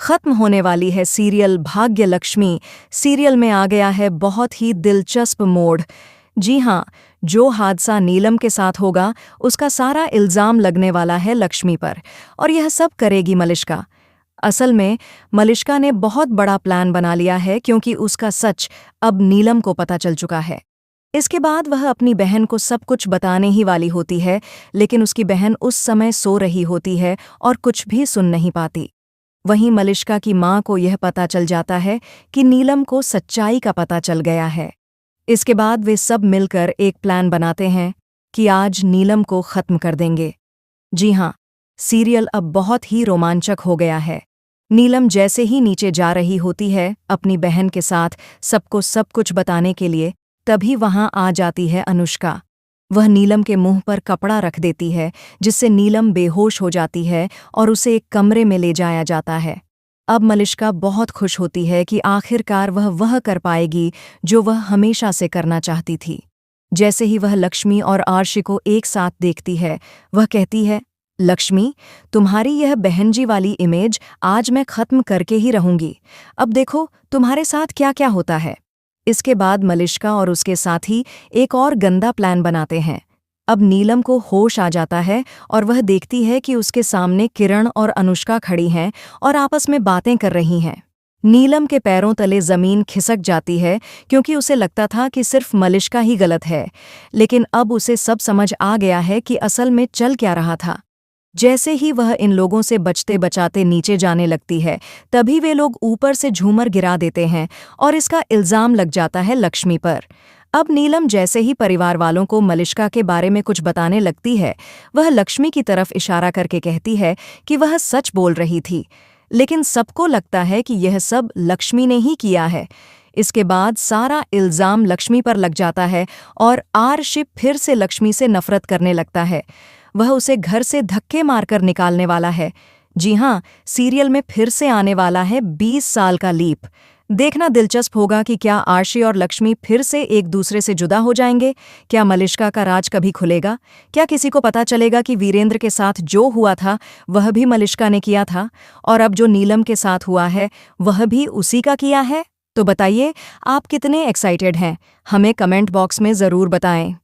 खत्म होने वाली है सीरियल भाग्य लक्ष्मी। सीरियल में आ गया है बहुत ही दिलचस्प मोड़। जी हाँ, जो हादसा नीलम के साथ होगा उसका सारा इल्ज़ाम लगने वाला है लक्ष्मी पर, और यह सब करेगी मलिष्का। असल में मलिष्का ने बहुत बड़ा प्लान बना लिया है, क्योंकि उसका सच अब नीलम को पता चल चुका है। इसके बाद वह अपनी बहन को सब कुछ बताने ही वाली होती है, लेकिन उसकी बहन उस समय सो रही होती है और कुछ भी सुन नहीं पाती। वहीं मलिष्का की माँ को यह पता चल जाता है कि नीलम को सच्चाई का पता चल गया है। इसके बाद वे सब मिलकर एक प्लान बनाते हैं कि आज नीलम को खत्म कर देंगे। जी हाँ, सीरियल अब बहुत ही रोमांचक हो गया है। नीलम जैसे ही नीचे जा रही होती है अपनी बहन के साथ सबको सब कुछ बताने के लिए, तभी वहां आ जाती है अनुष्का। वह नीलम के मुंह पर कपड़ा रख देती है, जिससे नीलम बेहोश हो जाती है और उसे एक कमरे में ले जाया जाता है। अब मलिष्का बहुत खुश होती है कि आखिरकार वह कर पाएगी जो वह हमेशा से करना चाहती थी। जैसे ही वह लक्ष्मी और आर्शी को एक साथ देखती है, वह कहती है, लक्ष्मी, तुम्हारी यह बहनजी वाली इमेज आज मैं खत्म करके ही रहूंगी। अब देखो तुम्हारे साथ क्या क्या होता है। इसके बाद मलिष्का और उसके साथी एक और गंदा प्लान बनाते हैं। अब नीलम को होश आ जाता है और वह देखती है कि उसके सामने किरण और अनुष्का खड़ी हैं और आपस में बातें कर रही हैं। नीलम के पैरों तले जमीन खिसक जाती है, क्योंकि उसे लगता था कि सिर्फ मलिष्का ही गलत है, लेकिन अब उसे सब समझ आ गया है कि असल में चल क्या रहा था। जैसे ही वह इन लोगों से बचते बचाते नीचे जाने लगती है, तभी वे लोग ऊपर से झूमर गिरा देते हैं और इसका इल्ज़ाम लग जाता है लक्ष्मी पर। अब नीलम जैसे ही परिवार वालों को मलिष्का के बारे में कुछ बताने लगती है, वह लक्ष्मी की तरफ इशारा करके कहती है कि वह सच बोल रही थी, लेकिन सबको लगता है कि यह सब लक्ष्मी ने ही किया है। इसके बाद सारा इल्ज़ाम लक्ष्मी पर लग जाता है और आर्शिप फिर से लक्ष्मी से नफरत करने लगता है। वह उसे घर से धक्के मारकर निकालने वाला है। जी हाँ, सीरियल में फिर से आने वाला है 20 साल का लीप। देखना दिलचस्प होगा कि क्या आर्शी और लक्ष्मी फिर से एक दूसरे से जुदा हो जाएंगे। क्या मलिष्का का राज कभी खुलेगा? क्या किसी को पता चलेगा कि वीरेंद्र के साथ जो हुआ था वह भी मलिष्का ने किया था, और अब जो नीलम के साथ हुआ है वह भी उसी का किया है? तो बताइए, आप कितने एक्साइटेड हैं? हमें कमेंट बॉक्स में ज़रूर बताएं।